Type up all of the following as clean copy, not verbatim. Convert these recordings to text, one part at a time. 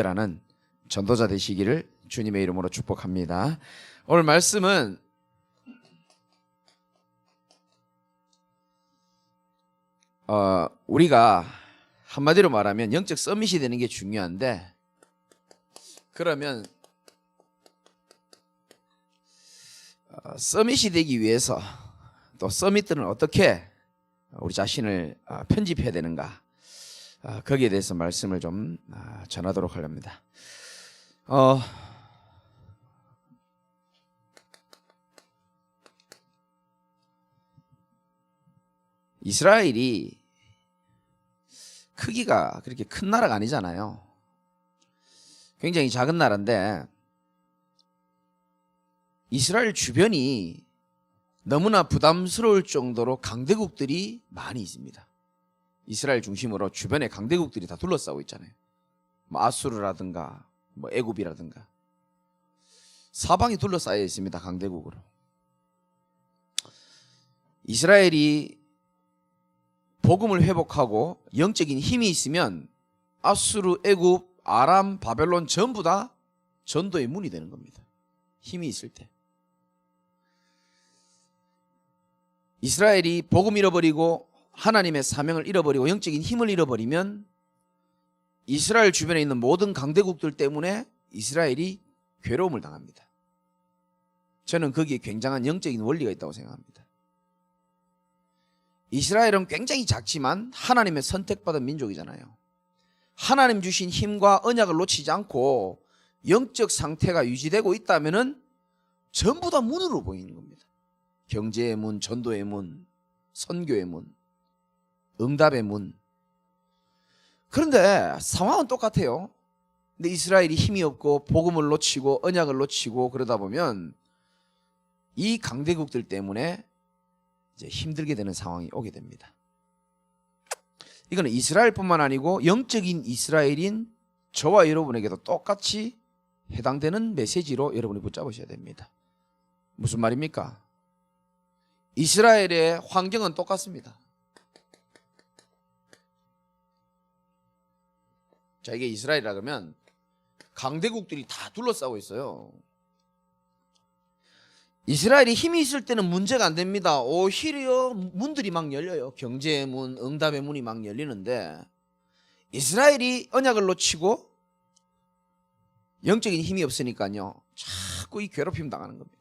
라는 전도자 되시기를 주님의 이름으로 축복합니다. 오늘 말씀은 우리가 한마디로 말하면 영적 서밋이 되는 게 중요한데, 그러면 서밋이 되기 위해서 또 서밋들은 어떻게 우리 자신을 편집해야 되는가, 거기에 대해서 말씀을 좀 전하도록 하렵니다. 이스라엘이 크기가 그렇게 큰 나라가 아니잖아요. 굉장히 작은 나라인데 이스라엘 주변이 너무나 부담스러울 정도로 강대국들이 많이 있습니다. 이스라엘 중심으로 주변에 강대국들이 다 둘러싸고 있잖아요. 뭐 아수르라든가 뭐 애굽이라든가 사방이 둘러싸여 있습니다. 강대국으로. 이스라엘이 복음을 회복하고 영적인 힘이 있으면 아수르, 애굽, 아람, 바벨론 전부 다 전도의 문이 되는 겁니다. 힘이 있을 때. 이스라엘이 복음 잃어버리고 하나님의 사명을 잃어버리고 영적인 힘을 잃어버리면 이스라엘 주변에 있는 모든 강대국들 때문에 이스라엘이 괴로움을 당합니다. 저는 거기에 굉장한 영적인 원리가 있다고 생각합니다. 이스라엘은 굉장히 작지만 하나님의 선택받은 민족이잖아요. 하나님 주신 힘과 언약을 놓치지 않고 영적 상태가 유지되고 있다면 전부 다 문으로 보이는 겁니다. 경제의 문, 전도의 문, 선교의 문, 응답의 문. 그런데 상황은 똑같아요. 근데 이스라엘이 힘이 없고 복음을 놓치고 언약을 놓치고 그러다 보면 이 강대국들 때문에 이제 힘들게 되는 상황이 오게 됩니다. 이거는 이스라엘뿐만 아니고 영적인 이스라엘인 저와 여러분에게도 똑같이 해당되는 메시지로 여러분이 붙잡으셔야 됩니다. 무슨 말입니까? 이스라엘의 환경은 똑같습니다. 자, 이게 이스라엘이라 그러면 강대국들이 다 둘러싸고 있어요. 이스라엘이 힘이 있을 때는 문제가 안 됩니다. 오히려 문들이 막 열려요. 경제의 문, 응답의 문이 막 열리는데 이스라엘이 언약을 놓치고 영적인 힘이 없으니까요, 자꾸 이 괴롭힘 당하는 겁니다.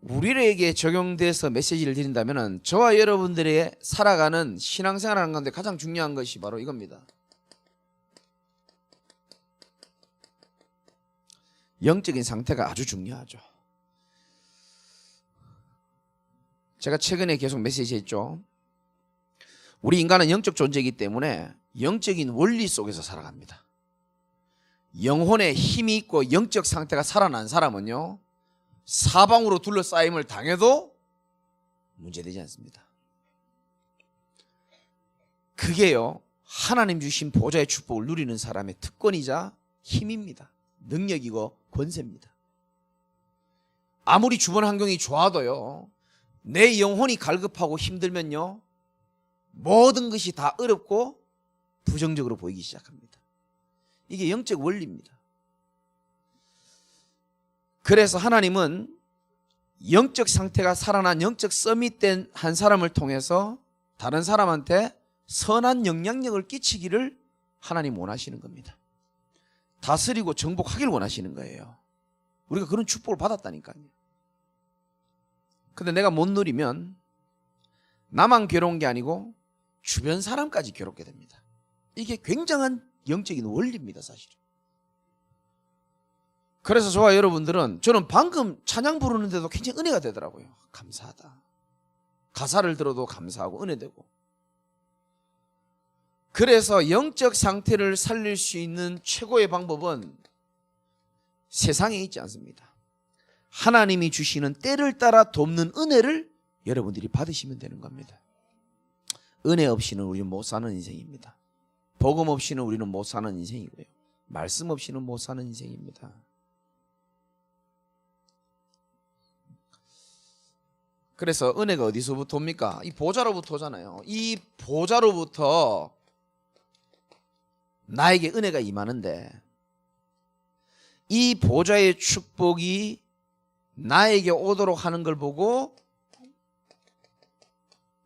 우리에게 적용돼서 메시지를 드린다면 저와 여러분들의 살아가는 신앙생활하는 가운데 가장 중요한 것이 바로 이겁니다. 영적인 상태가 아주 중요하죠. 제가 최근에 계속 메시지 했죠. 우리 인간은 영적 존재이기 때문에 영적인 원리 속에서 살아갑니다. 영혼에 힘이 있고 영적 상태가 살아난 사람은요, 사방으로 둘러싸임을 당해도 문제되지 않습니다. 그게요, 하나님 주신 보좌의 축복을 누리는 사람의 특권이자 힘입니다. 능력이고 권세입니다. 아무리 주변 환경이 좋아도요, 내 영혼이 갈급하고 힘들면요, 모든 것이 다 어렵고 부정적으로 보이기 시작합니다. 이게 영적 원리입니다. 그래서 하나님은 영적 상태가 살아난 영적 서밋된 한 사람을 통해서 다른 사람한테 선한 영향력을 끼치기를 하나님 원하시는 겁니다. 다스리고 정복하기를 원하시는 거예요. 우리가 그런 축복을 받았다니까요. 근데 내가 못 누리면 나만 괴로운 게 아니고 주변 사람까지 괴롭게 됩니다. 이게 굉장한 영적인 원리입니다, 사실은. 그래서 저와 여러분들은, 저는 방금 찬양 부르는데도 굉장히 은혜가 되더라고요. 감사하다. 가사를 들어도 감사하고 은혜되고. 그래서 영적 상태를 살릴 수 있는 최고의 방법은 세상에 있지 않습니다. 하나님이 주시는 때를 따라 돕는 은혜를 여러분들이 받으시면 되는 겁니다. 은혜 없이는 우리는 못 사는 인생입니다. 복음 없이는 우리는 못 사는 인생이고요. 말씀 없이는 못 사는 인생입니다. 그래서 은혜가 어디서부터 옵니까? 이 보좌로부터 오잖아요. 이 보좌로부터 나에게 은혜가 임하는데 이 보좌의 축복이 나에게 오도록 하는 걸 보고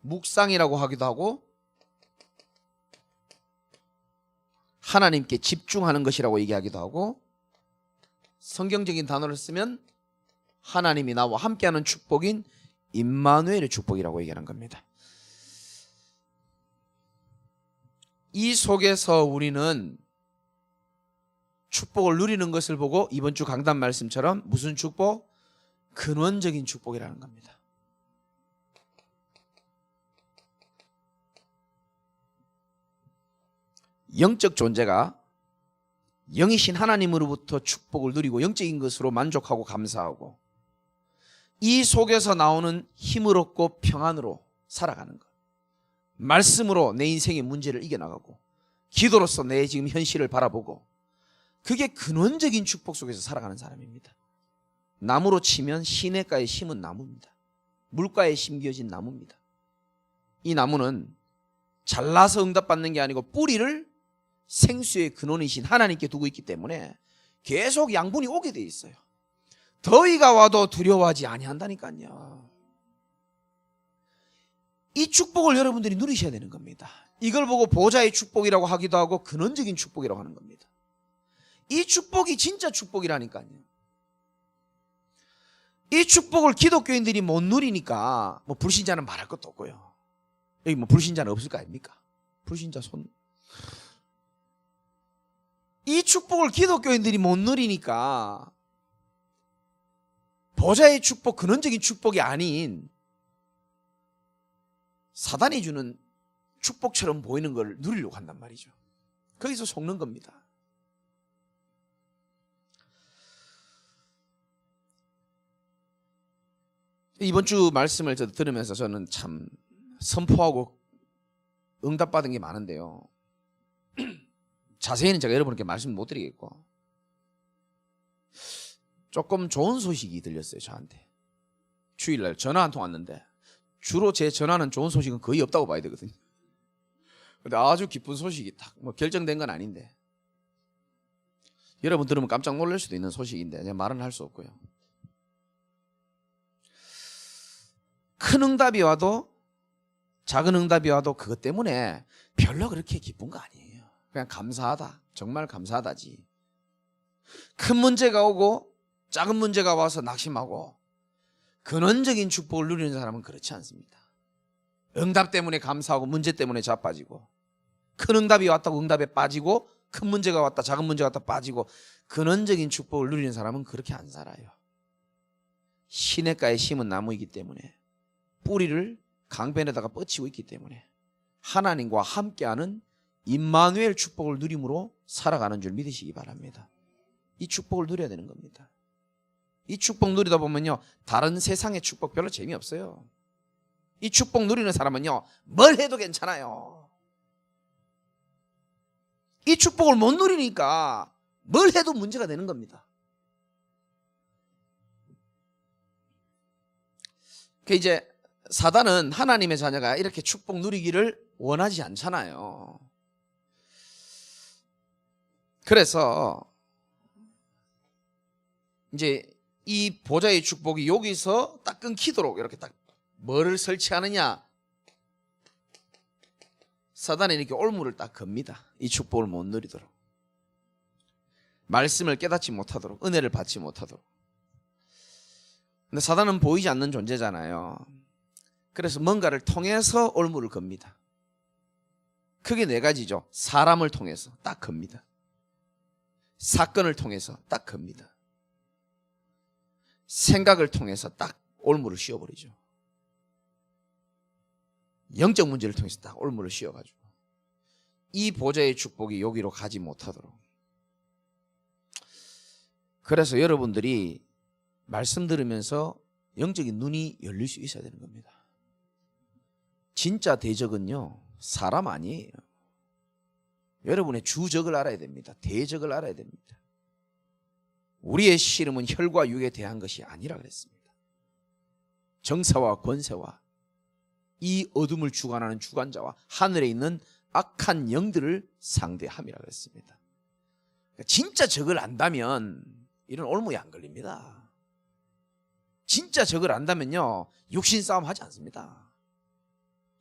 묵상이라고 하기도 하고 하나님께 집중하는 것이라고 얘기하기도 하고 성경적인 단어를 쓰면 하나님이 나와 함께하는 축복인 임마누엘의 축복이라고 얘기하는 겁니다. 이 속에서 우리는 축복을 누리는 것을 보고 이번 주 강단 말씀처럼 무슨 축복? 근원적인 축복이라는 겁니다. 영적 존재가 영이신 하나님으로부터 축복을 누리고 영적인 것으로 만족하고 감사하고 이 속에서 나오는 힘을 얻고 평안으로 살아가는 것, 말씀으로 내 인생의 문제를 이겨나가고 기도로서 내 지금 현실을 바라보고 그게 근원적인 축복 속에서 살아가는 사람입니다. 나무로 치면 시냇가에 심은 나무입니다. 물가에 심겨진 나무입니다. 이 나무는 잘나서 응답받는 게 아니고 뿌리를 생수의 근원이신 하나님께 두고 있기 때문에 계속 양분이 오게 돼 있어요. 더위가 와도 두려워하지 아니한다니까요. 이 축복을 여러분들이 누리셔야 되는 겁니다. 이걸 보고 보좌의 축복이라고 하기도 하고 근원적인 축복이라고 하는 겁니다. 이 축복이 진짜 축복이라니까요. 이 축복을 기독교인들이 못 누리니까 뭐 불신자는 말할 것도 없고요. 여기 뭐 불신자는 없을 거 아닙니까? 불신자 손. 이 축복을 기독교인들이 못 누리니까 보좌의 축복, 근원적인 축복이 아닌 사단이 주는 축복처럼 보이는 걸 누리려고 한단 말이죠. 거기서 속는 겁니다. 이번 주 말씀을 들으면서 저는 참 선포하고 응답받은 게 많은데요. 자세히는 제가 여러분께 말씀 못 드리겠고 조금 좋은 소식이 들렸어요. 저한테 주일날 전화 한 통 왔는데 주로 제 전화는 좋은 소식은 거의 없다고 봐야 되거든요. 근데 아주 기쁜 소식이 딱 뭐 결정된 건 아닌데 여러분 들으면 깜짝 놀랄 수도 있는 소식인데 제가 말은 할 수 없고요. 큰 응답이 와도 작은 응답이 와도 그것 때문에 별로 그렇게 기쁜 거 아니에요. 그냥 감사하다, 정말 감사하다지. 큰 문제가 오고 작은 문제가 와서 낙심하고 근원적인 축복을 누리는 사람은 그렇지 않습니다. 응답 때문에 감사하고 문제 때문에 자빠지고 큰 응답이 왔다고 응답에 빠지고 큰 문제가 왔다 작은 문제가 왔다 빠지고 근원적인 축복을 누리는 사람은 그렇게 안 살아요. 시냇가에 심은 나무이기 때문에 뿌리를 강변에다가 뻗치고 있기 때문에 하나님과 함께하는 임마누엘 축복을 누림으로 살아가는 줄 믿으시기 바랍니다. 이 축복을 누려야 되는 겁니다. 이 축복 누리다 보면요 다른 세상의 축복 별로 재미없어요. 이 축복 누리는 사람은요 뭘 해도 괜찮아요. 이 축복을 못 누리니까 뭘 해도 문제가 되는 겁니다. 이제 사단은 하나님의 자녀가 이렇게 축복 누리기를 원하지 않잖아요. 그래서 이제 이 보좌의 축복이 여기서 딱 끊기도록 이렇게 딱 뭐를 설치하느냐, 사단이 이렇게 올무를 딱 겁니다. 이 축복을 못 누리도록, 말씀을 깨닫지 못하도록, 은혜를 받지 못하도록. 근데 사단은 보이지 않는 존재잖아요. 그래서 뭔가를 통해서 올무를 겁니다. 크게 네 가지죠. 사람을 통해서 딱 겁니다. 사건을 통해서 딱 겁니다. 생각을 통해서 딱 올무를 씌워버리죠. 영적 문제를 통해서 딱 올무를 씌워가지고 이 보좌의 축복이 여기로 가지 못하도록. 그래서 여러분들이 말씀 들으면서 영적인 눈이 열릴 수 있어야 되는 겁니다. 진짜 대적은요 사람 아니에요. 여러분의 주적을 알아야 됩니다. 대적을 알아야 됩니다. 우리의 씨름은 혈과 육에 대한 것이 아니라 그랬습니다. 정사와 권세와 이 어둠을 주관하는 주관자와 하늘에 있는 악한 영들을 상대함이라고 했습니다. 진짜 적을 안다면 이런 올무에 안 걸립니다. 진짜 적을 안다면요, 육신 싸움 하지 않습니다.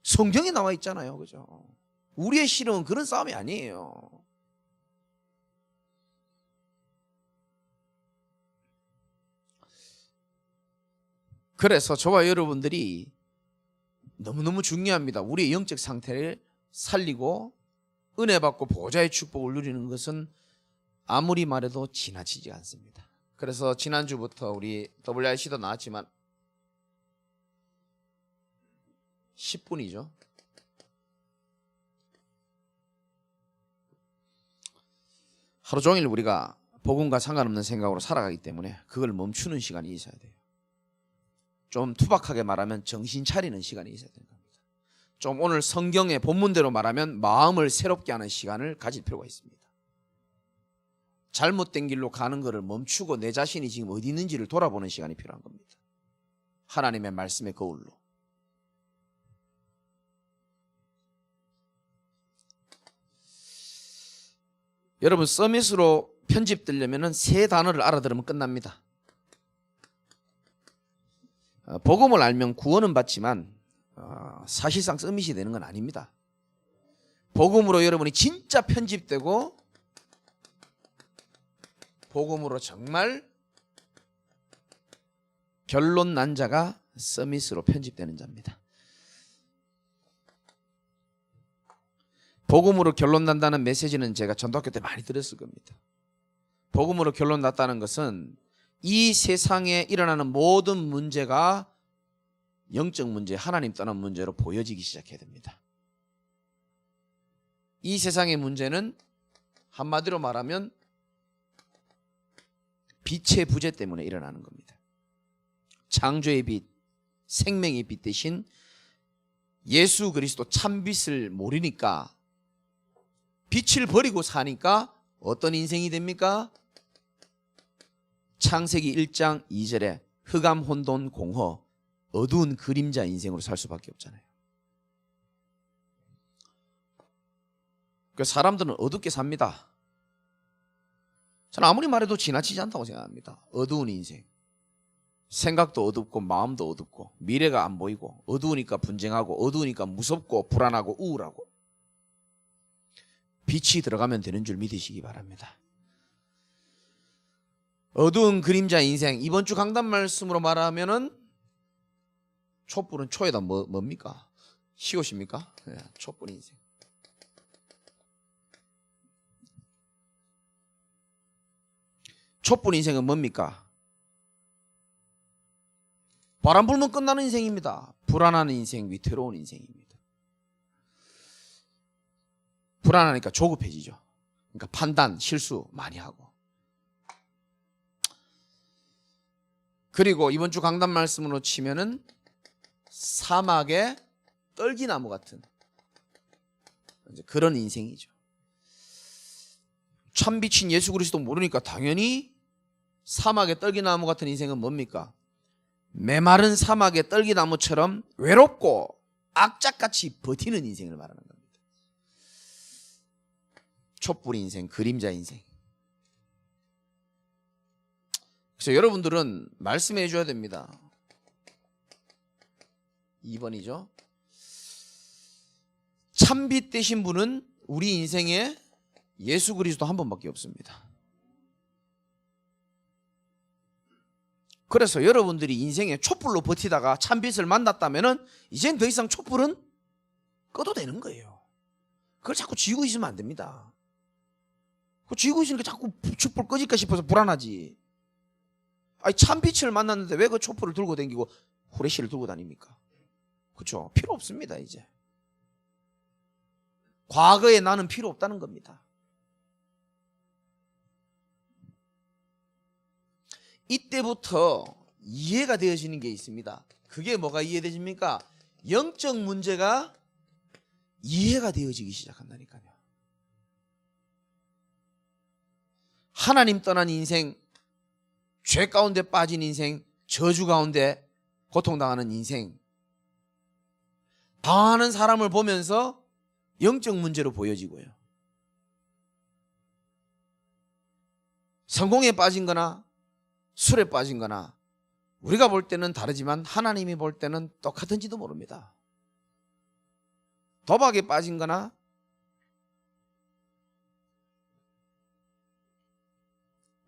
성경에 나와 있잖아요. 그죠? 우리의 실험은 그런 싸움이 아니에요. 그래서 저와 여러분들이 너무너무 중요합니다. 우리의 영적 상태를 살리고 은혜 받고 보좌의 축복을 누리는 것은 아무리 말해도 지나치지 않습니다. 그래서 지난주부터 우리 WRC도 나왔지만 10분이죠. 하루 종일 우리가 복음과 상관없는 생각으로 살아가기 때문에 그걸 멈추는 시간이 있어야 돼요. 좀 투박하게 말하면 정신 차리는 시간이 있어야 되는 겁니다. 좀 오늘 성경의 본문대로 말하면 마음을 새롭게 하는 시간을 가질 필요가 있습니다. 잘못된 길로 가는 것을 멈추고 내 자신이 지금 어디 있는지를 돌아보는 시간이 필요한 겁니다. 하나님의 말씀의 거울로. 여러분, 서밋으로 편집되려면 세 단어를 알아들으면 끝납니다. 복음을 알면 구원은 받지만 사실상 서밋이 되는 건 아닙니다. 복음으로 여러분이 진짜 편집되고 복음으로 정말 결론 난 자가 서밋으로 편집되는 자입니다. 복음으로 결론 난다는 메시지는 제가 전도학교 때 많이 들었을 겁니다. 복음으로 결론 났다는 것은 이 세상에 일어나는 모든 문제가 영적 문제, 하나님 떠난 문제로 보여지기 시작해야 됩니다. 이 세상의 문제는 한마디로 말하면 빛의 부재 때문에 일어나는 겁니다. 창조의 빛, 생명의 빛 대신 예수 그리스도 참빛을 모르니까 빛을 버리고 사니까 어떤 인생이 됩니까? 창세기 1장 2절에 흑암 혼돈 공허 어두운 그림자 인생으로 살 수밖에 없잖아요. 그러니까 사람들은 어둡게 삽니다. 저는 아무리 말해도 지나치지 않다고 생각합니다. 어두운 인생. 생각도 어둡고 마음도 어둡고 미래가 안 보이고 어두우니까 분쟁하고 어두우니까 무섭고 불안하고 우울하고 빛이 들어가면 되는 줄 믿으시기 바랍니다. 어두운 그림자 인생. 이번 주 강단 말씀으로 말하면은 촛불은 초에다 뭡니까? 시옷입니까? 네, 촛불 인생. 촛불 인생은 뭡니까? 바람 불면 끝나는 인생입니다. 불안한 인생, 위태로운 인생입니다. 불안하니까 조급해지죠. 그러니까 판단, 실수 많이 하고. 그리고 이번 주 강단 말씀으로 치면은 사막의 떨기나무 같은 그런 인생이죠. 참빛인 예수 그리스도 모르니까 당연히 사막의 떨기나무 같은 인생은 뭡니까? 메마른 사막의 떨기나무처럼 외롭고 악착같이 버티는 인생을 말하는 겁니다. 촛불 인생, 그림자 인생. 그래서 여러분들은 말씀해 줘야 됩니다. 2번이죠. 참빛 되신 분은 우리 인생에 예수 그리스도 한 번밖에 없습니다. 그래서 여러분들이 인생에 촛불로 버티다가 참빛을 만났다면 이젠 더 이상 촛불은 꺼도 되는 거예요. 그걸 자꾸 쥐고 있으면 안 됩니다. 쥐고 있으니까 자꾸 촛불 꺼질까 싶어서 불안하지. 아니, 참빛을 만났는데 왜 그 촛불을 들고 다니고 후레쉬를 들고 다닙니까? 그렇죠? 필요 없습니다. 이제 과거의 나는 필요 없다는 겁니다. 이때부터 이해가 되어지는 게 있습니다. 그게 뭐가 이해되십니까? 영적 문제가 이해가 되어지기 시작한다니까요. 하나님 떠난 인생, 죄 가운데 빠진 인생, 저주 가운데 고통당하는 인생, 당하는 사람을 보면서 영적 문제로 보여지고요. 성공에 빠진 거나 술에 빠진 거나 우리가 볼 때는 다르지만 하나님이 볼 때는 똑같은지도 모릅니다. 도박에 빠진 거나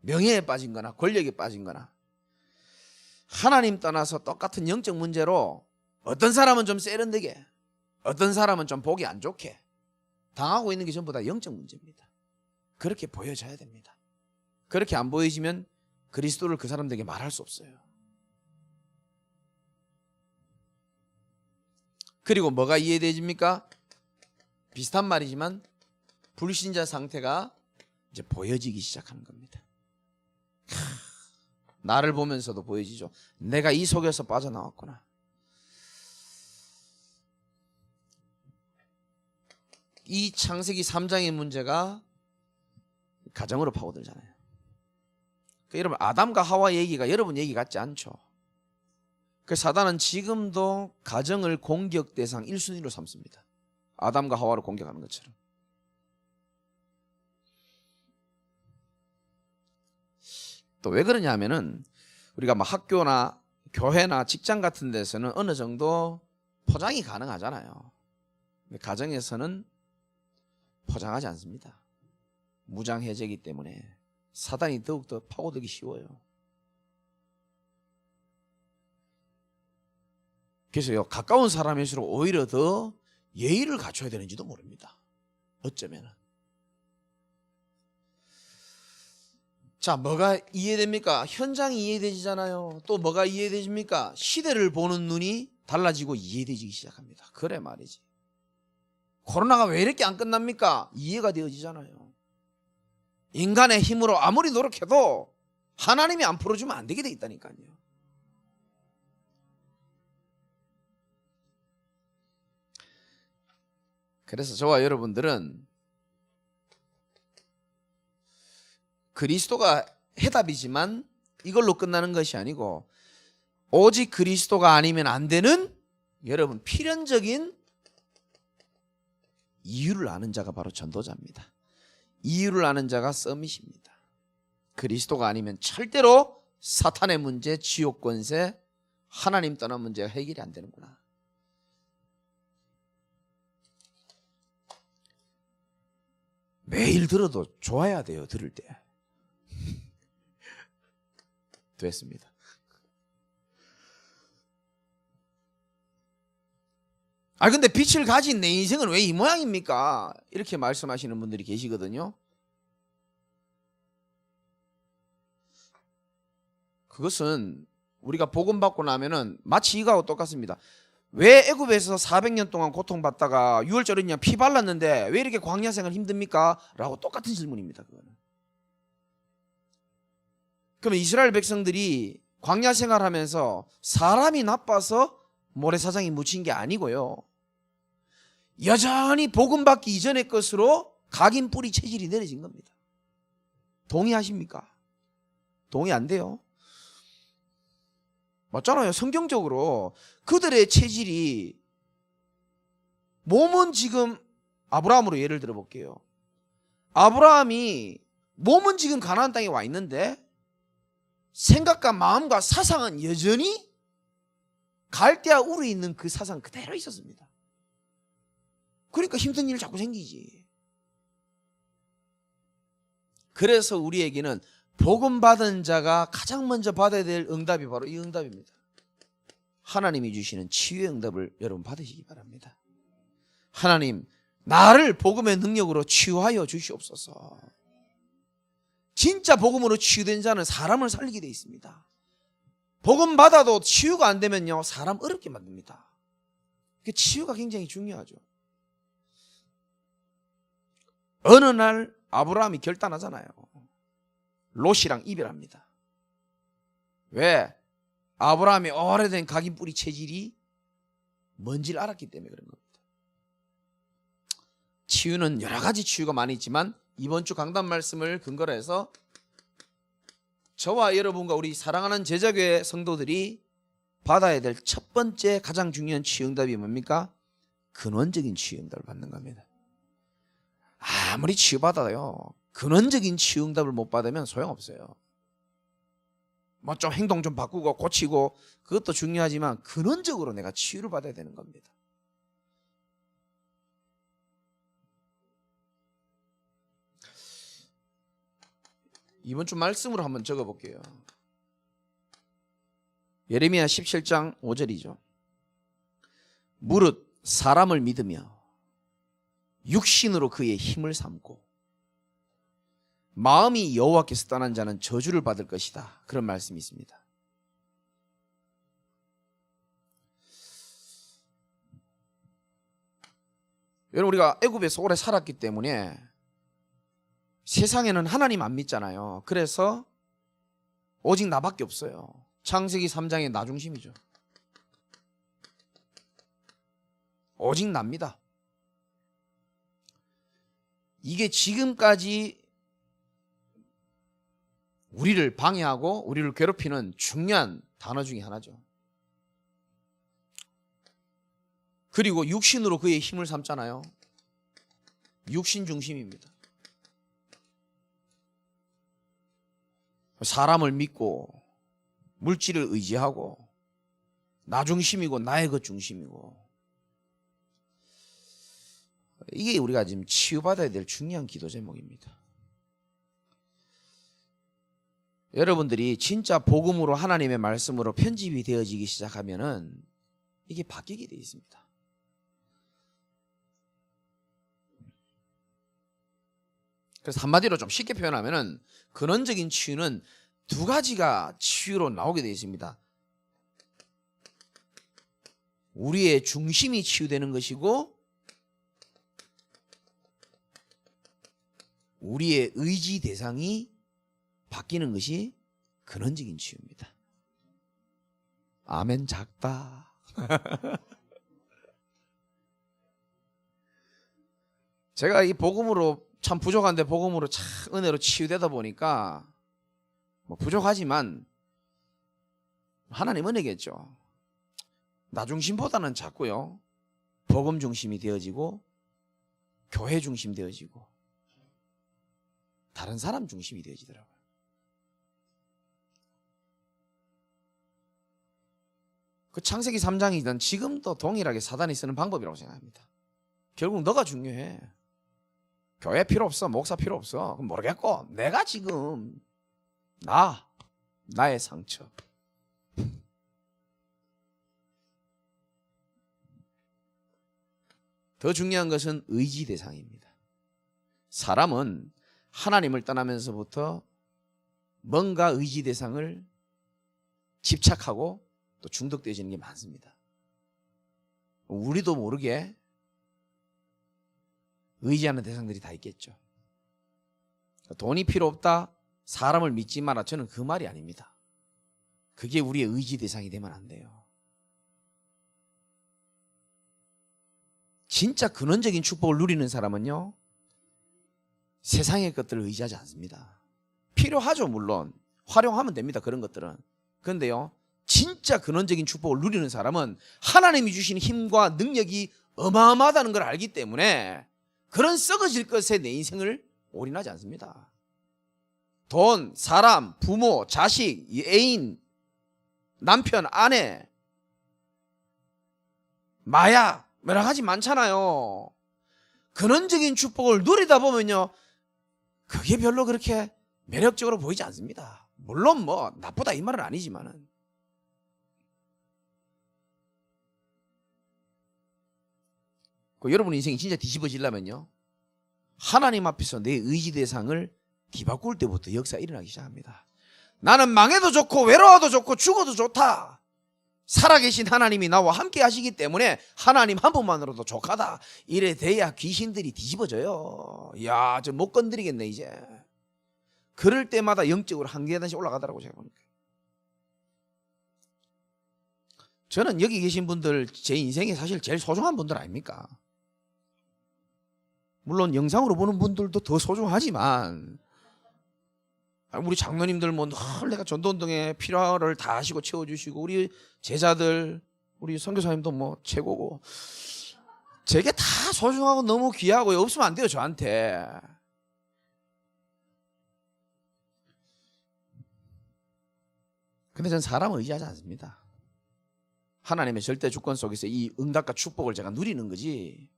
명예에 빠진 거나 권력에 빠진 거나 하나님 떠나서 똑같은 영적 문제로 어떤 사람은 좀 세련되게, 어떤 사람은 좀 보기 안 좋게 당하고 있는 게 전부 다 영적 문제입니다. 그렇게 보여져야 됩니다. 그렇게 안 보여지면 그리스도를 그 사람들에게 말할 수 없어요. 그리고 뭐가 이해되십니까? 비슷한 말이지만 불신자 상태가 이제 보여지기 시작하는 겁니다. 나를 보면서도 보여지죠. 내가 이 속에서 빠져나왔구나. 이 창세기 3장의 문제가 가정으로 파고들잖아요. 그러니까 여러분, 아담과 하와 얘기가 여러분 얘기 같지 않죠. 그래서 사단은 지금도 가정을 공격 대상 1순위로 삼습니다. 아담과 하와를 공격하는 것처럼. 또 왜 그러냐 하면은 우리가 뭐 학교나 교회나 직장 같은 데서는 어느 정도 포장이 가능하잖아요. 근데 가정에서는 포장하지 않습니다. 무장해제이기 때문에 사단이 더욱더 파고들기 쉬워요. 그래서 가까운 사람일수록 오히려 더 예의를 갖춰야 되는지도 모릅니다. 어쩌면. 자, 뭐가 이해됩니까? 현장이 이해되지잖아요. 또 뭐가 이해되십니까? 시대를 보는 눈이 달라지고 이해되기 시작합니다. 그래 말이지. 코로나가 왜 이렇게 안 끝납니까? 이해가 되어지잖아요. 인간의 힘으로 아무리 노력해도 하나님이 안 풀어주면 안 되게 돼 있다니까요. 그래서 저와 여러분들은 그리스도가 해답이지만 이걸로 끝나는 것이 아니고 오직 그리스도가 아니면 안 되는 여러분 필연적인 이유를 아는 자가 바로 전도자입니다. 이유를 아는 자가 서밋입니다. 그리스도가 아니면 절대로 사탄의 문제, 지옥 권세, 하나님 떠난 문제가 해결이 안 되는구나. 매일 들어도 좋아야 돼요. 들을 때. 됐습니다. 근데 빛을 가진 내 인생은 왜 이 모양입니까? 이렇게 말씀하시는 분들이 계시거든요. 그것은 우리가 복음 받고 나면은 마치 이거하고 똑같습니다. 왜 애굽에서 400년 동안 고통받다가 6월절이냐 피 발랐는데 왜 이렇게 광야 생활 힘듭니까? 라고 똑같은 질문입니다. 그거는. 그러면 이스라엘 백성들이 광야 생활하면서 사람이 나빠서 모래사장이 묻힌 게 아니고요. 여전히 복음 받기 이전의 것으로 각인 뿌리 체질이 내려진 겁니다. 동의하십니까? 동의 안 돼요. 맞잖아요. 성경적으로 그들의 체질이 몸은 지금 아브라함으로 예를 들어 볼게요. 아브라함이 몸은 지금 가나안 땅에 와 있는데 생각과 마음과 사상은 여전히 갈대아 우르에 있는 그 사상 그대로 있었습니다. 그러니까 힘든 일 자꾸 생기지. 그래서 우리에게는 복음 받은 자가 가장 먼저 받아야 될 응답이 바로 이 응답입니다. 하나님이 주시는 치유의 응답을 여러분 받으시기 바랍니다. 하나님, 나를 복음의 능력으로 치유하여 주시옵소서. 진짜 복음으로 치유된 자는 사람을 살리게 돼 있습니다. 복음 받아도 치유가 안 되면요, 사람 어렵게 만듭니다. 치유가 굉장히 중요하죠. 어느 날 아브라함이 결단하잖아요. 롯이랑 이별합니다. 왜? 아브라함의 오래된 각인 뿌리 체질이 뭔지를 알았기 때문에 그런 겁니다. 치유는 여러 가지 치유가 많이 있지만 이번 주 강단 말씀을 근거로 해서 저와 여러분과 우리 사랑하는 제자교회 성도들이 받아야 될 첫 번째 가장 중요한 치유 응답이 뭡니까? 근원적인 치유 응답을 받는 겁니다. 아무리 치유받아요, 근원적인 치유 응답을 못 받으면 소용없어요. 뭐 좀 행동 좀 바꾸고 고치고 그것도 중요하지만 근원적으로 내가 치유를 받아야 되는 겁니다. 이번 주 말씀으로 한번 적어볼게요. 예레미야 17장 5절이죠. 무릇 사람을 믿으며 육신으로 그의 힘을 삼고 마음이 여호와께서 떠난 자는 저주를 받을 것이다. 그런 말씀이 있습니다. 여러분, 우리가 애굽에서 오래 살았기 때문에 세상에는 하나님 안 믿잖아요. 그래서 오직 나밖에 없어요. 창세기 3장의 나 중심이죠. 오직 납니다. 이게 지금까지 우리를 방해하고 우리를 괴롭히는 중요한 단어 중에 하나죠. 그리고 육신으로 그의 힘을 삼잖아요. 육신 중심입니다. 사람을 믿고 물질을 의지하고 나 중심이고 나의 것 중심이고, 이게 우리가 지금 치유받아야 될 중요한 기도 제목입니다. 여러분들이 진짜 복음으로 하나님의 말씀으로 편집이 되어지기 시작하면은 이게 바뀌게 되어 있습니다. 그래서 한마디로 좀 쉽게 표현하면은 근원적인 치유는 두 가지가 치유로 나오게 되어 있습니다. 우리의 중심이 치유되는 것이고 우리의 의지 대상이 바뀌는 것이 근원적인 치유입니다. 아멘 작다. 제가 이 복음으로 참 부족한데 복음으로 참 은혜로 치유되다 보니까 뭐 부족하지만 하나님 은혜겠죠. 나 중심보다는 작고요, 복음 중심이 되어지고 교회 중심 되어지고 다른 사람 중심이 되어지더라고요. 그 창세기 3장이 난 지금도 동일하게 사단이 쓰는 방법이라고 생각합니다. 결국 너가 중요해. 교회 필요 없어, 목사 필요 없어. 그럼 모르겠고 내가 지금 나의 상처. 더 중요한 것은 의지 대상입니다. 사람은 하나님을 떠나면서부터 뭔가 의지 대상을 집착하고 또 중독되어지는 게 많습니다. 우리도 모르게 의지하는 대상들이 다 있겠죠. 돈이 필요 없다, 사람을 믿지 마라, 저는 그 말이 아닙니다. 그게 우리의 의지 대상이 되면 안 돼요. 진짜 근원적인 축복을 누리는 사람은요, 세상의 것들을 의지하지 않습니다. 필요하죠, 물론 활용하면 됩니다, 그런 것들은. 그런데요, 진짜 근원적인 축복을 누리는 사람은 하나님이 주신 힘과 능력이 어마어마하다는 걸 알기 때문에 그런 썩어질 것에 내 인생을 올인하지 않습니다. 돈, 사람, 부모, 자식, 애인, 남편, 아내, 마약, 여러 가지 많잖아요. 근원적인 축복을 누리다 보면요, 그게 별로 그렇게 매력적으로 보이지 않습니다. 물론 뭐 나쁘다 이 말은 아니지만은, 여러분 인생이 진짜 뒤집어지려면요, 하나님 앞에서 내 의지 대상을 뒤바꿀 때부터 역사가 일어나기 시작합니다. 나는 망해도 좋고 외로워도 좋고 죽어도 좋다. 살아계신 하나님이 나와 함께 하시기 때문에 하나님 한 분만으로도 족하다. 이래 돼야 귀신들이 뒤집어져요. 이야, 저 못 건드리겠네 이제. 그럴 때마다 영적으로 한 계단씩 올라가더라고 제가 보니까. 저는 여기 계신 분들 제 인생에 사실 제일 소중한 분들 아닙니까? 물론 영상으로 보는 분들도 더 소중하지만, 우리 장로님들 뭐 늘 내가 전도운동에 필요를 다 하시고 채워주시고, 우리 제자들, 우리 선교사님도 뭐 최고고, 제게 다 소중하고 너무 귀하고 없으면 안 돼요, 저한테. 근데 전 사람을 의지하지 않습니다. 하나님의 절대 주권 속에서 이 응답과 축복을 제가 누리는 거지,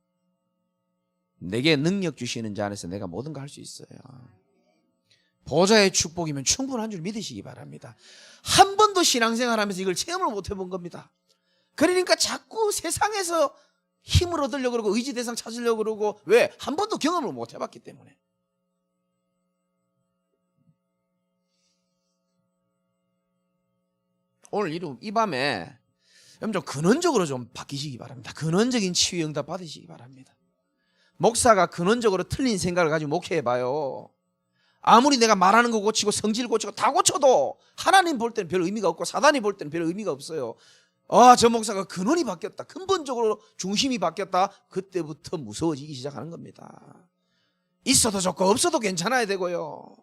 내게 능력 주시는 자 안에서 내가 모든 걸 할 수 있어요. 보좌의 축복이면 충분한 줄 믿으시기 바랍니다. 한 번도 신앙생활하면서 이걸 체험을 못 해본 겁니다. 그러니까 자꾸 세상에서 힘을 얻으려고 그러고 의지 대상 찾으려고 그러고, 왜? 한 번도 경험을 못 해봤기 때문에. 오늘 이 밤에 여러분 좀 근원적으로 좀 바뀌시기 바랍니다. 근원적인 치유 응답 받으시기 바랍니다. 목사가 근원적으로 틀린 생각을 가지고 목회해봐요, 아무리 내가 말하는 거 고치고 성질 고치고 다 고쳐도 하나님 볼 때는 별 의미가 없고 사단이 볼 때는 별 의미가 없어요. 저 목사가 근원이 바뀌었다, 근본적으로 중심이 바뀌었다, 그때부터 무서워지기 시작하는 겁니다. 있어도 좋고 없어도 괜찮아야 되고요.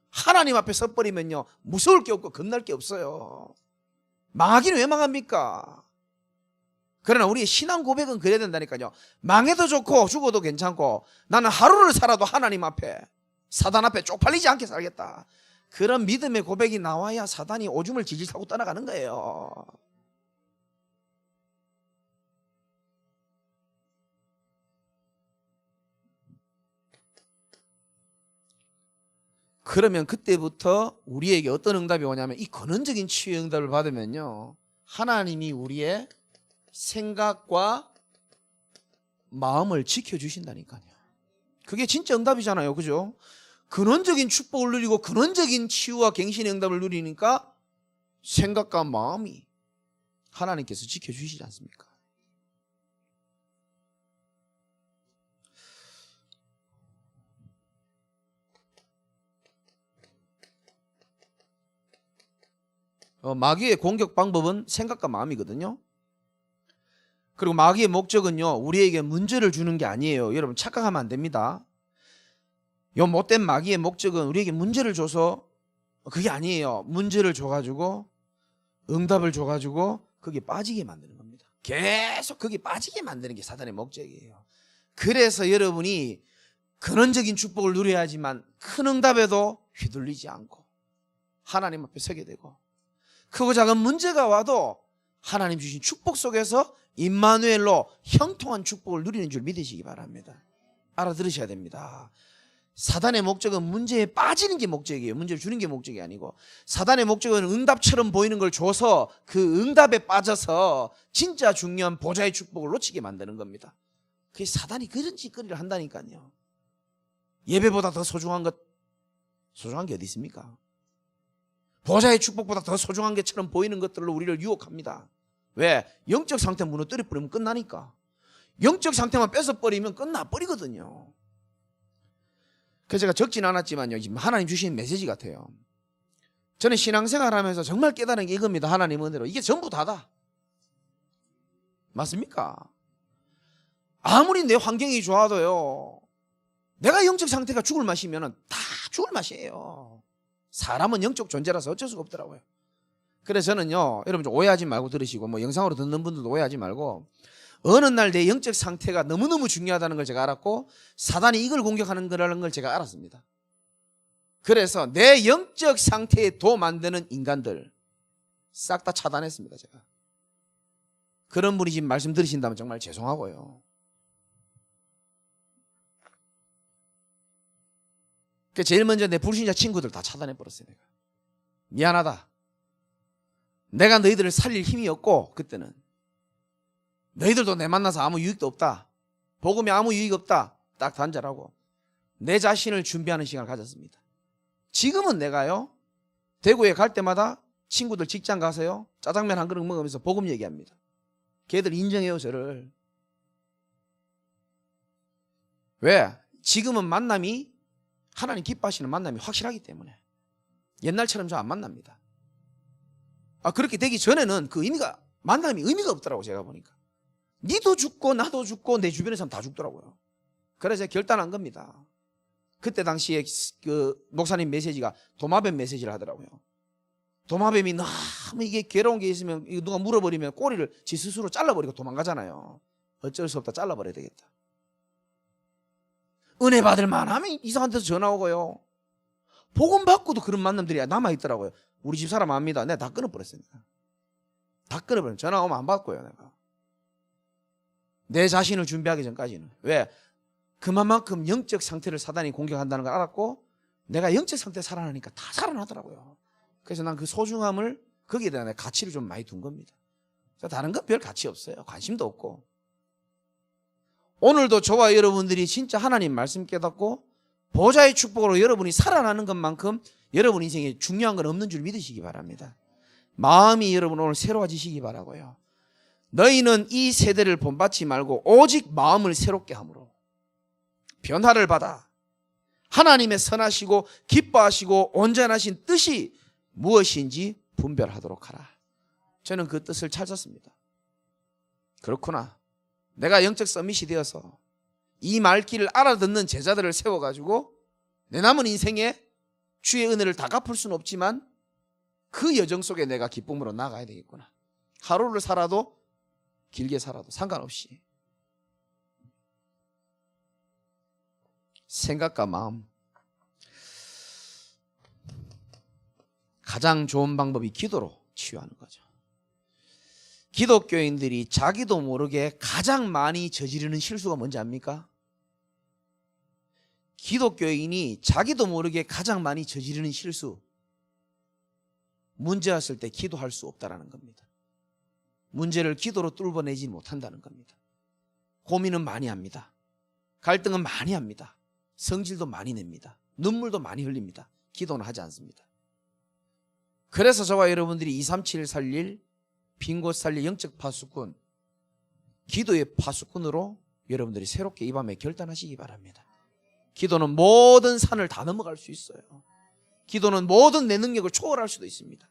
하나님 앞에 섰버리면요, 무서울 게 없고 겁날 게 없어요. 망하기는 왜 망합니까? 그러나 우리의 신앙 고백은 그래야 된다니까요. 망해도 좋고 죽어도 괜찮고 나는 하루를 살아도 하나님 앞에, 사단 앞에 쪽팔리지 않게 살겠다, 그런 믿음의 고백이 나와야 사단이 오줌을 질질 타고 떠나가는 거예요. 그러면 그때부터 우리에게 어떤 응답이 오냐면, 이 근원적인 치유 응답을 받으면요, 하나님이 우리의 생각과 마음을 지켜주신다니까요. 그게 진짜 응답이잖아요, 그죠? 근원적인 축복을 누리고 근원적인 치유와 갱신의 응답을 누리니까 생각과 마음이 하나님께서 지켜주시지 않습니까? 마귀의 공격 방법은 생각과 마음이거든요. 그리고 마귀의 목적은요, 우리에게 문제를 주는 게 아니에요. 여러분 착각하면 안 됩니다. 요 못된 마귀의 목적은 우리에게 문제를 줘서, 그게 아니에요. 문제를 줘가지고 응답을 줘가지고 거기에 빠지게 만드는 겁니다. 계속 거기에 빠지게 만드는 게 사단의 목적이에요. 그래서 여러분이 근원적인 축복을 누려야지만 큰 응답에도 휘둘리지 않고 하나님 앞에 서게 되고, 크고 작은 문제가 와도 하나님 주신 축복 속에서 임마누엘로 형통한 축복을 누리는 줄 믿으시기 바랍니다. 알아들으셔야 됩니다. 사단의 목적은 문제에 빠지는 게 목적이에요. 문제를 주는 게 목적이 아니고, 사단의 목적은 응답처럼 보이는 걸 줘서 그 응답에 빠져서 진짜 중요한 보좌의 축복을 놓치게 만드는 겁니다. 그게 사단이 그런 짓거리를 한다니까요. 예배보다 더 소중한 게 어디 있습니까? 보좌의 축복보다 더 소중한 것처럼 보이는 것들로 우리를 유혹합니다. 왜? 영적 상태 무너뜨려 버리면 끝나니까. 영적 상태만 뺏어버리면 끝나버리거든요. 그래서 제가 적진 않았지만요, 지금 하나님 주신 메시지 같아요. 저는 신앙생활 하면서 정말 깨달은 게 이겁니다. 하나님 은혜로 이게 전부 다다. 맞습니까? 아무리 내 환경이 좋아도요, 내가 영적 상태가 죽을 맛이면 다 죽을 맛이에요. 사람은 영적 존재라서 어쩔 수가 없더라고요. 그래서 저는요, 여러분 좀 오해하지 말고 들으시고, 뭐 영상으로 듣는 분들도 오해하지 말고, 어느 날 내 영적 상태가 너무너무 중요하다는 걸 제가 알았고, 사단이 이걸 공격하는 거라는 걸 제가 알았습니다. 그래서 내 영적 상태에 도움 안 되는 인간들 싹 다 차단했습니다, 제가. 그런 분이 지금 말씀 들으신다면 정말 죄송하고요. 제일 먼저 내 불신자 친구들 다 차단해버렸어요. 내가 미안하다, 내가 너희들을 살릴 힘이 없고, 그때는 너희들도 내 만나서 아무 유익도 없다, 복음에 아무 유익 없다, 딱 단절하고 내 자신을 준비하는 시간을 가졌습니다. 지금은 내가요, 대구에 갈 때마다 친구들 직장 가서요, 짜장면 한 그릇 먹으면서 복음 얘기합니다. 걔들 인정해요, 저를. 왜? 지금은 만남이, 하나님 기뻐하시는 만남이 확실하기 때문에 옛날처럼 저 안 만납니다. 그렇게 되기 전에는 그 만남이 의미가 없더라고. 제가 보니까 니도 죽고 나도 죽고 내 주변의 사람 다 죽더라고요. 그래서 제가 결단한 겁니다. 그때 당시에 그 목사님 메시지가 도마뱀 메시지를 하더라고요. 도마뱀이 너무 이게 괴로운 게 있으면 누가 물어버리면 꼬리를 지 스스로 잘라버리고 도망가잖아요. 어쩔 수 없다, 잘라버려야 되겠다. 은혜 받을 만하면 이상한 데서 전화 오고요. 복음 받고도 그런 만남들이 남아있더라고요. 우리 집 사람 압니다. 내가 다 끊어버렸습니다. 다 끊어버렸어요. 전화 오면 안 받고요. 내가 내 자신을 준비하기 전까지는. 왜? 그만큼 영적 상태를 사단이 공격한다는 걸 알았고 내가 영적 상태에 살아나니까 다 살아나더라고요. 그래서 난 그 소중함을 거기에 대한 가치를 좀 많이 둔 겁니다. 다른 건 별 가치 없어요. 관심도 없고. 오늘도 저와 여러분들이 진짜 하나님 말씀 깨닫고 보좌의 축복으로 여러분이 살아나는 것만큼 여러분 인생에 중요한 건 없는 줄 믿으시기 바랍니다. 마음이 여러분 오늘 새로워지시기 바라고요. 너희는 이 세대를 본받지 말고 오직 마음을 새롭게 함으로 변화를 받아 하나님의 선하시고 기뻐하시고 온전하신 뜻이 무엇인지 분별하도록 하라. 저는 그 뜻을 찾았습니다. 그렇구나. 내가 영적 서밋이 되어서 이 말귀를 알아듣는 제자들을 세워가지고 내 남은 인생에 주의 은혜를 다 갚을 수는 없지만 그 여정 속에 내가 기쁨으로 나가야 되겠구나. 하루를 살아도 길게 살아도 상관없이 생각과 마음. 가장 좋은 방법이 기도로 치유하는 거죠. 기독교인들이 자기도 모르게 가장 많이 저지르는 실수가 뭔지 압니까? 기독교인이 자기도 모르게 가장 많이 저지르는 실수, 문제 왔을 때 기도할 수 없다는 겁니다. 문제를 기도로 뚫어내지 못한다는 겁니다. 고민은 많이 합니다. 갈등은 많이 합니다. 성질도 많이 냅니다. 눈물도 많이 흘립니다. 기도는 하지 않습니다. 그래서 저와 여러분들이 237 살릴, 빈 곳 살릴 영적 파수꾼, 기도의 파수꾼으로 여러분들이 새롭게 이 밤에 결단하시기 바랍니다. 기도는 모든 산을 다 넘어갈 수 있어요. 기도는 모든 내 능력을 초월할 수도 있습니다.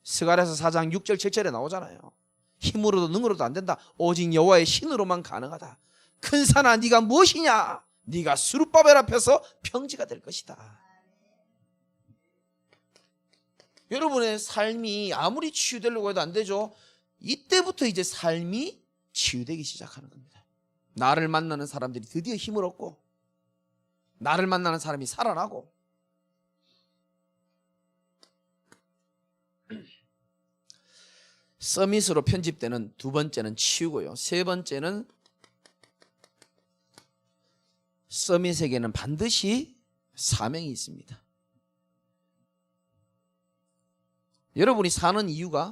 스가랴서 4장 6절 7절에 나오잖아요. 힘으로도 능으로도 안 된다. 오직 여호와의 신으로만 가능하다. 큰 산아 네가 무엇이냐? 네가 스룹바벨 앞에서 평지가 될 것이다. 여러분의 삶이 아무리 치유되려고 해도 안 되죠. 이때부터 이제 삶이 치유되기 시작하는 겁니다. 나를 만나는 사람들이 드디어 힘을 얻고 나를 만나는 사람이 살아나고 서밋으로 편집되는 두 번째는 치유고요. 세 번째는 서밋에게는 반드시 사명이 있습니다. 여러분이 사는 이유가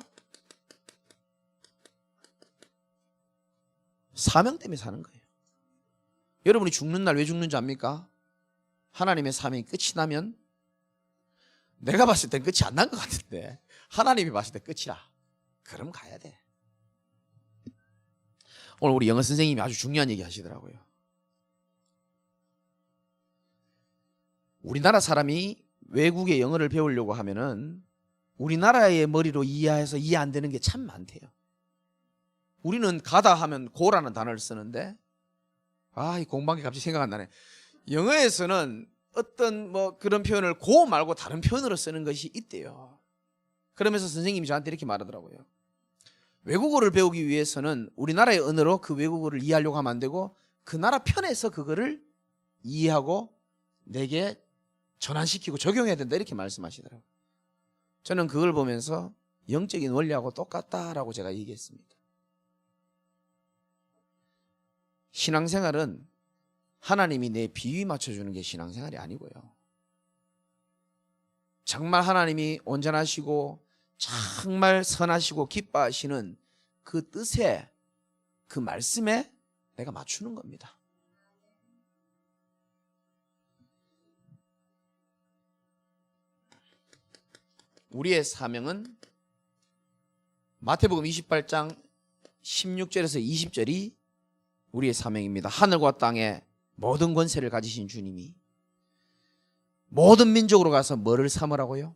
사명 때문에 사는 거예요. 여러분이 죽는 날 왜 죽는지 압니까? 하나님의 사명이 끝이 나면 내가 봤을 땐 끝이 안 난 것 같은데 하나님이 봤을 때 끝이라. 그럼 가야 돼. 오늘 우리 영어 선생님이 아주 중요한 얘기 하시더라고요. 우리나라 사람이 외국의 영어를 배우려고 하면은 우리나라의 머리로 이해해서 이해 안 되는 게 참 많대요. 우리는 가다 하면 고라는 단어를 쓰는데 이 공방이 갑자기 생각 안 나네. 영어에서는 어떤 그런 표현을 고 말고 다른 표현으로 쓰는 것이 있대요. 그러면서 선생님이 저한테 이렇게 말하더라고요. 외국어를 배우기 위해서는 우리나라의 언어로 그 외국어를 이해하려고 하면 안 되고 그 나라 편에서 그거를 이해하고 내게 전환시키고 적용해야 된다 이렇게 말씀하시더라고요. 저는 그걸 보면서 영적인 원리하고 똑같다라고 제가 얘기했습니다. 신앙생활은 하나님이 내 비위 맞춰주는 게 신앙생활이 아니고요. 정말 하나님이 온전하시고 정말 선하시고 기뻐하시는 그 뜻에 그 말씀에 내가 맞추는 겁니다. 우리의 사명은 마태복음 28장 16절에서 20절이 우리의 사명입니다. 하늘과 땅에 모든 권세를 가지신 주님이 모든 민족으로 가서 뭐를 삼으라고요?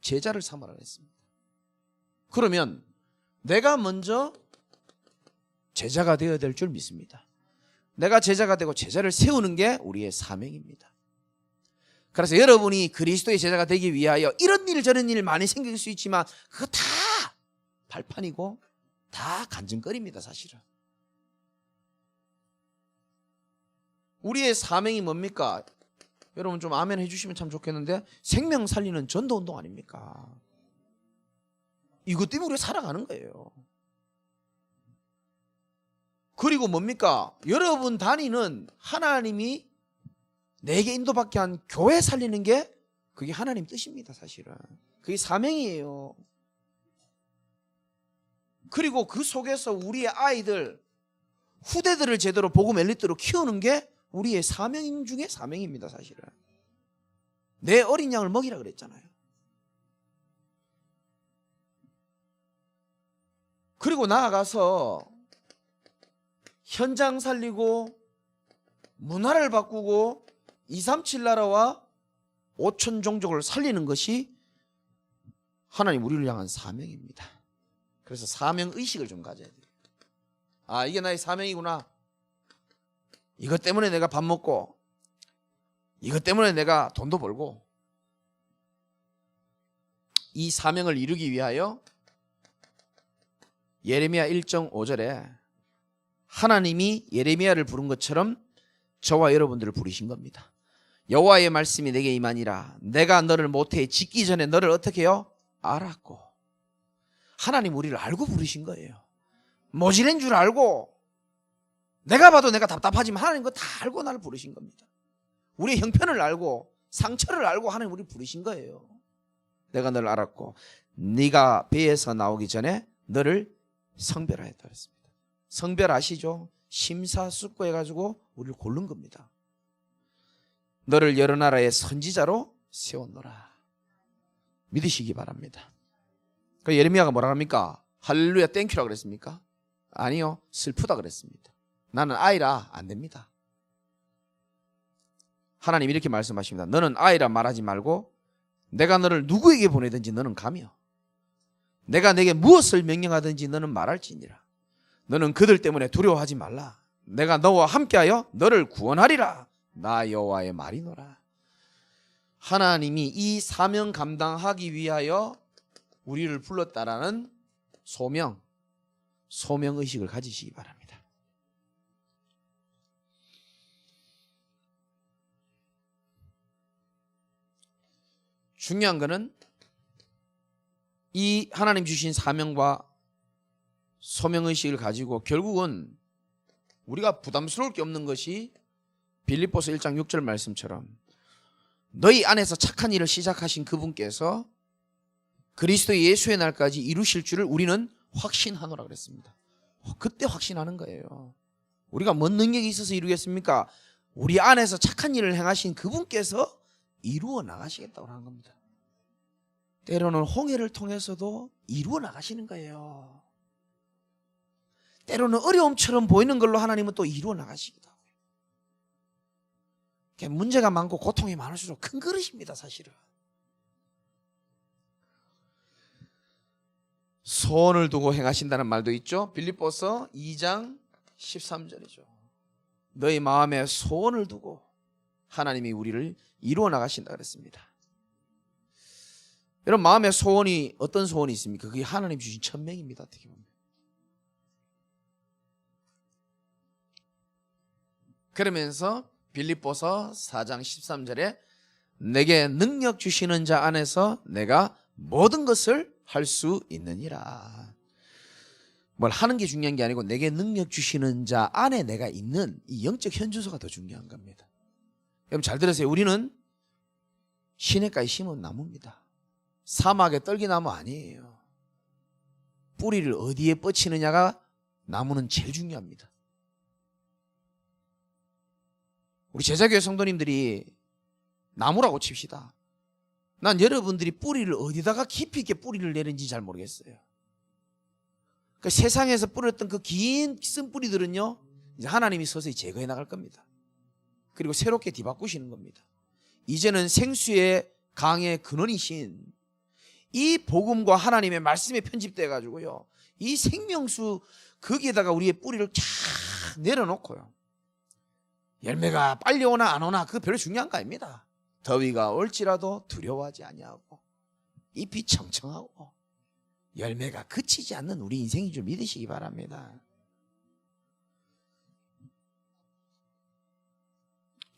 제자를 삼으라고 했습니다. 그러면 내가 먼저 제자가 되어야 될 줄 믿습니다. 내가 제자가 되고 제자를 세우는 게 우리의 사명입니다. 그래서 여러분이 그리스도의 제자가 되기 위하여 이런 일 저런 일 많이 생길 수 있지만 그거 다 발판이고 다 간증거리입니다. 사실은 우리의 사명이 뭡니까? 여러분 좀 아멘 해주시면 참 좋겠는데, 생명 살리는 전도운동 아닙니까? 이것 때문에 우리가 살아가는 거예요. 그리고 뭡니까? 여러분 다니는 하나님이 내게 인도받게 한 교회 살리는 게 그게 하나님 뜻입니다. 사실은 그게 사명이에요. 그리고 그 속에서 우리의 아이들, 후대들을 제대로 복음 엘리트로 키우는 게 우리의 사명 중에 사명입니다. 사실은 내 어린 양을 먹이라 그랬잖아요. 그리고 나아가서 현장 살리고 문화를 바꾸고 237 나라와 5천 종족을 살리는 것이 하나님 우리를 향한 사명입니다. 그래서 사명의식을 좀 가져야 돼요. 아, 이게 나의 사명이구나. 이것 때문에 내가 밥 먹고, 이것 때문에 내가 돈도 벌고, 이 사명을 이루기 위하여 예레미야 1.5절에 하나님이 예레미야를 부른 것처럼 저와 여러분들을 부르신 겁니다. 여호와의 말씀이 내게 임하니라. 내가 너를 모태에 짓기 전에 너를 어떻게 해요? 알았고. 하나님 우리를 알고 부르신 거예요. 모질인 줄 알고, 내가 봐도 내가 답답하지만 하나님 그거 다 알고 나를 부르신 겁니다. 우리의 형편을 알고 상처를 알고 하나님 우리를 부르신 거예요. 내가 너를 알았고 네가 배에서 나오기 전에 너를 성별하였다 그랬습니다. 성별 아시죠? 심사숙고해가지고 우리를 고른 겁니다. 너를 여러 나라의 선지자로 세웠노라. 믿으시기 바랍니다. 그 예레미야가 뭐라 합니까? 할렐루야 땡큐라 그랬습니까? 아니요, 슬프다 그랬습니다. 나는 아이라 안 됩니다. 하나님 이렇게 말씀하십니다. 너는 아이라 말하지 말고 내가 너를 누구에게 보내든지 너는 가며 내가 내게 무엇을 명령하든지 너는 말할지니라. 너는 그들 때문에 두려워하지 말라. 내가 너와 함께하여 너를 구원하리라. 나 여호와의 말이노라. 하나님이 이 사명 감당하기 위하여 우리를 불렀다라는 소명의식을 가지시기 바랍니다. 중요한 것은 이 하나님 주신 사명과 소명의식을 가지고 결국은 우리가 부담스러울 게 없는 것이 빌립보서 1장 6절 말씀처럼 너희 안에서 착한 일을 시작하신 그분께서 그리스도 예수의 날까지 이루실 줄을 우리는 확신하노라 그랬습니다. 그때 확신하는 거예요. 우리가 뭔 능력이 있어서 이루겠습니까? 우리 안에서 착한 일을 행하신 그분께서 이루어 나가시겠다고 하는 겁니다. 때로는 홍해를 통해서도 이루어 나가시는 거예요. 때로는 어려움처럼 보이는 걸로 하나님은 또 이루어 나가시기도 하고요. 문제가 많고 고통이 많을수록 큰 그릇입니다. 사실은 소원을 두고 행하신다는 말도 있죠. 빌립보서 2장 13절이죠. 너희 마음에 소원을 두고 하나님이 우리를 이루어 나가신다 그랬습니다. 여러분 마음에 소원이 어떤 소원이 있습니까? 그게 하나님 주신 천명입니다. 어떻게 보면. 그러면서 빌립보서 4장 13절에 내게 능력 주시는 자 안에서 내가 모든 것을 할 수 있느니라. 뭘 하는 게 중요한 게 아니고 내게 능력 주시는 자 안에 내가 있는 이 영적 현주소가 더 중요한 겁니다. 여러분 잘 들으세요. 우리는 시냇가에 심은 나무입니다. 사막의 떨기나무 아니에요. 뿌리를 어디에 뻗치느냐가 나무는 제일 중요합니다. 우리 제자교회 성도님들이 나무라고 칩시다. 난 여러분들이 뿌리를 어디다가 깊이 있게 뿌리를 내는지 잘 모르겠어요. 그러니까 세상에서 뿌렸던 그 긴 쓴뿌리들은요 이제 하나님이 서서히 제거해 나갈 겁니다. 그리고 새롭게 뒤바꾸시는 겁니다. 이제는 생수의 강의 근원이신 이 복음과 하나님의 말씀에 편집돼 가지고요 이 생명수 거기에다가 우리의 뿌리를 쫙 내려놓고요 열매가 빨리 오나 안 오나 그거 별로 중요한 거 아닙니다. 더위가 올지라도 두려워하지 아니하고 잎이 청청하고 열매가 그치지 않는 우리 인생인 줄 믿으시기 바랍니다.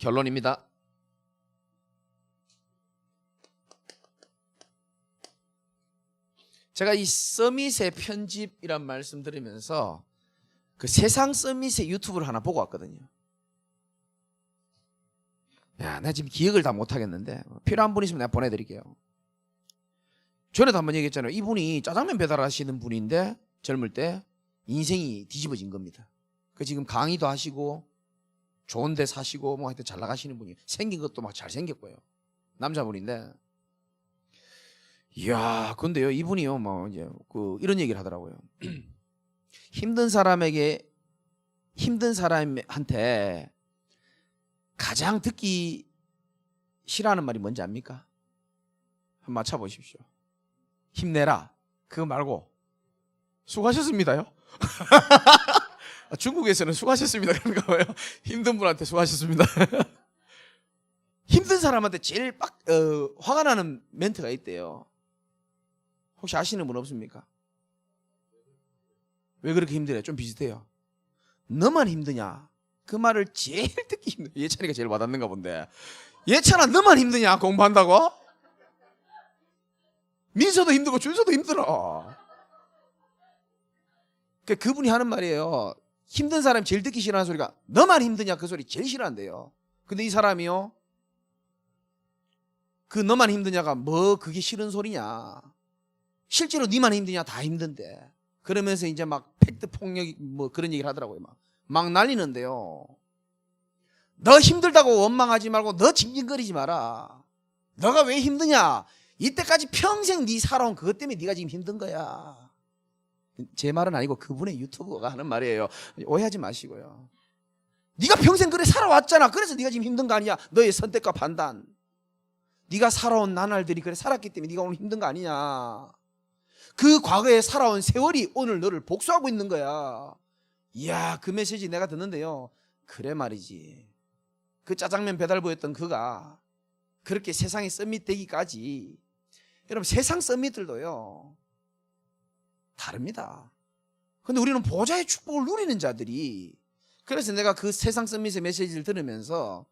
결론입니다. 제가 이 서밋의 편집이란 말씀 드리면서 그 세상 서밋의 유튜브를 하나 보고 왔거든요. 야, 나 지금 기억을 다 못하겠는데 필요한 분 있으면 내가 보내드릴게요. 전에도 한번 얘기했잖아요. 이분이 짜장면 배달하시는 분인데 젊을 때 인생이 뒤집어진 겁니다. 그 지금 강의도 하시고 좋은 데 사시고 뭐 하여튼 잘 나가시는 분이, 생긴 것도 막 잘생겼고요. 남자분인데, 이야, 근데요, 이분이요, 뭐 이제 이런 얘기를 하더라고요. 힘든 사람한테 가장 듣기 싫어하는 말이 뭔지 압니까? 한번 맞춰보십시오. 힘내라. 그거 말고 수고하셨습니다요. 중국에서는 수고하셨습니다 그런가 봐요. 힘든 분한테 수고하셨습니다. 힘든 사람한테 제일 화가 나는 멘트가 있대요. 혹시 아시는 분 없습니까? 왜 그렇게 힘드냐? 좀 비슷해요. 너만 힘드냐? 그 말을 제일 듣기 힘들어. 예찬이가 제일 와닿는가 본데. 예찬아, 너만 힘드냐? 공부한다고? 민서도 힘들고 준서도 힘들어. 그분이 하는 말이에요. 힘든 사람이 제일 듣기 싫어하는 소리가 너만 힘드냐? 그 소리 제일 싫어한대요. 근데 이 사람이요, 그 너만 힘드냐가 뭐 그게 싫은 소리냐? 실제로 니만 힘드냐? 다 힘든데. 그러면서 이제 막 팩트 폭력 뭐 그런 얘기를 하더라고요. 막 날리는데요. 너 힘들다고 원망하지 말고 너 징징거리지 마라. 너가 왜 힘드냐? 이때까지 평생 네 살아온 그것 때문에 네가 지금 힘든 거야. 제 말은 아니고 그분의 유튜브가 하는 말이에요. 오해하지 마시고요. 네가 평생 그래 살아왔잖아. 그래서 네가 지금 힘든 거 아니냐? 너의 선택과 판단. 네가 살아온 나날들이 그래 살았기 때문에 네가 오늘 힘든 거 아니냐? 그 과거에 살아온 세월이 오늘 너를 복수하고 있는 거야. 이야, 그 메시지 내가 듣는데요. 그래 말이지. 그 짜장면 배달부였던 그가 그렇게 세상에 썸밋 되기까지, 여러분 세상 썸밋들도요 다릅니다. 근데 우리는 보좌의 축복을 누리는 자들이, 그래서 내가 그 세상 썸밋의 메시지를 들으면서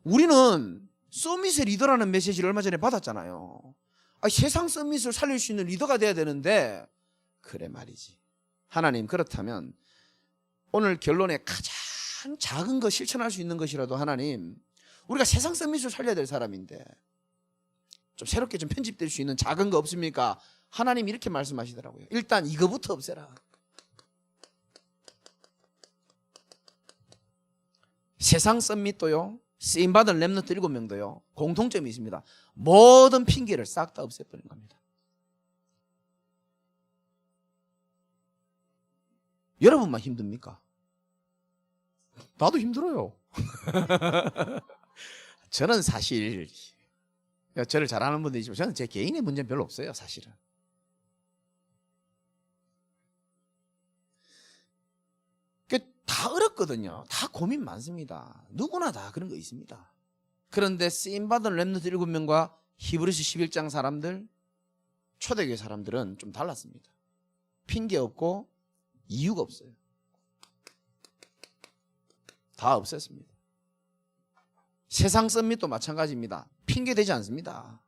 우리는 썸밋의 리더라는 메시지를 얼마 전에 받았잖아요. 세상 썸밋을 살릴 수 있는 리더가 돼야 되는데, 그래 말이지. 하나님, 그렇다면 오늘 결론에 가장 작은 거 실천할 수 있는 것이라도 하나님, 우리가 세상 썸밋을 살려야 될 사람인데 좀 새롭게 좀 편집될 수 있는 작은 거 없습니까? 하나님 이렇게 말씀하시더라고요. 일단 이거부터 없애라. 세상 썸밋도요, 쓰임받은 렘넌트 7명도요 공통점이 있습니다. 모든 핑계를 싹 다 없애버린 겁니다. 여러분만 힘듭니까? 나도 힘들어요. 저는 사실, 저를 잘 아는 분들이지만 저는 제 개인의 문제는 별로 없어요. 사실은 다 어렵거든요. 다 고민 많습니다. 누구나 다 그런 거 있습니다. 그런데 쓰임받은 렘넌트 7명과 히브리서 11장 사람들, 초대교회 사람들은 좀 달랐습니다. 핑계 없고 이유가 없어요. 다 없앴습니다. 세상 썸밋도 마찬가지입니다. 핑계 되지 않습니다.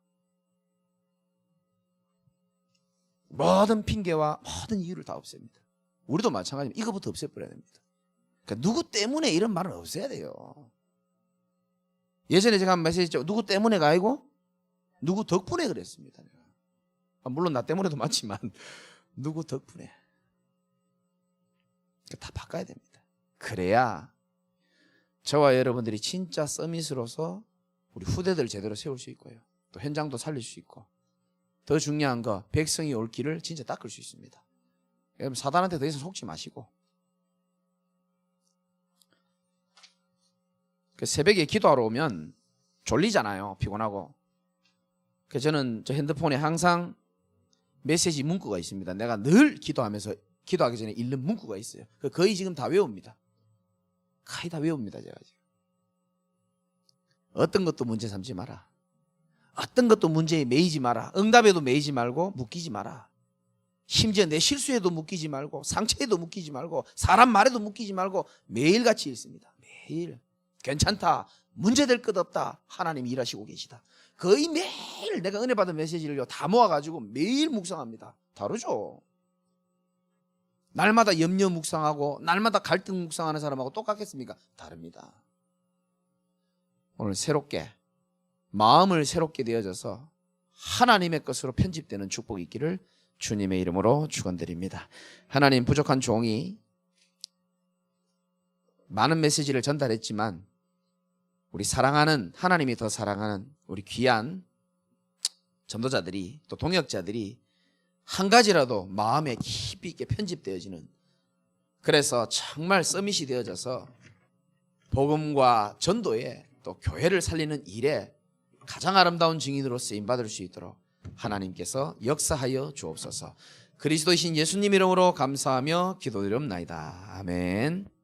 모든 핑계와 모든 이유를 다 없앱니다. 우리도 마찬가지입니다. 이거부터 없애버려야 됩니다. 그러니까 누구 때문에 이런 말은 없어야 돼요. 예전에 제가 한 메시지 했죠. 누구 때문에가 아니고 누구 덕분에 그랬습니다. 물론 나 때문에도 맞지만 누구 덕분에. 다 바꿔야 됩니다. 그래야 저와 여러분들이 진짜 서밋으로서 우리 후대들을 제대로 세울 수 있고요, 또 현장도 살릴 수 있고, 더 중요한 거 백성이 올 길을 진짜 닦을 수 있습니다. 여러분 사단한테 더 이상 속지 마시고, 새벽에 기도하러 오면 졸리잖아요. 피곤하고. 그래서 저는 저 핸드폰에 항상 메시지 문구가 있습니다. 내가 늘 기도하면서 기도하기 전에 읽는 문구가 있어요. 거의 지금 다 외웁니다. 거의 다 외웁니다. 제가 지금. 어떤 것도 문제 삼지 마라. 어떤 것도 문제에 매이지 마라. 응답에도 매이지 말고 묶이지 마라. 심지어 내 실수에도 묶이지 말고 상처에도 묶이지 말고 사람 말에도 묶이지 말고 매일같이 읽습니다. 매일. 괜찮다. 문제될 것 없다. 하나님이 일하시고 계시다. 거의 매일 내가 은혜 받은 메시지를 다 모아가지고 매일 묵상합니다. 다르죠. 날마다 염려 묵상하고 날마다 갈등 묵상하는 사람하고 똑같겠습니까? 다릅니다. 오늘 새롭게 마음을 새롭게 되어져서 하나님의 것으로 편집되는 축복이 있기를 주님의 이름으로 축원드립니다. 하나님, 부족한 종이 많은 메시지를 전달했지만 우리 사랑하는, 하나님이 더 사랑하는 우리 귀한 전도자들이, 또 동역자들이 한 가지라도 마음에 깊이 있게 편집되어지는, 그래서 정말 서밋이 되어져서 복음과 전도에 또 교회를 살리는 일에 가장 아름다운 증인으로 쓰임받을 수 있도록 하나님께서 역사하여 주옵소서. 그리스도이신 예수님 이름으로 감사하며 기도드리옵나이다. 아멘.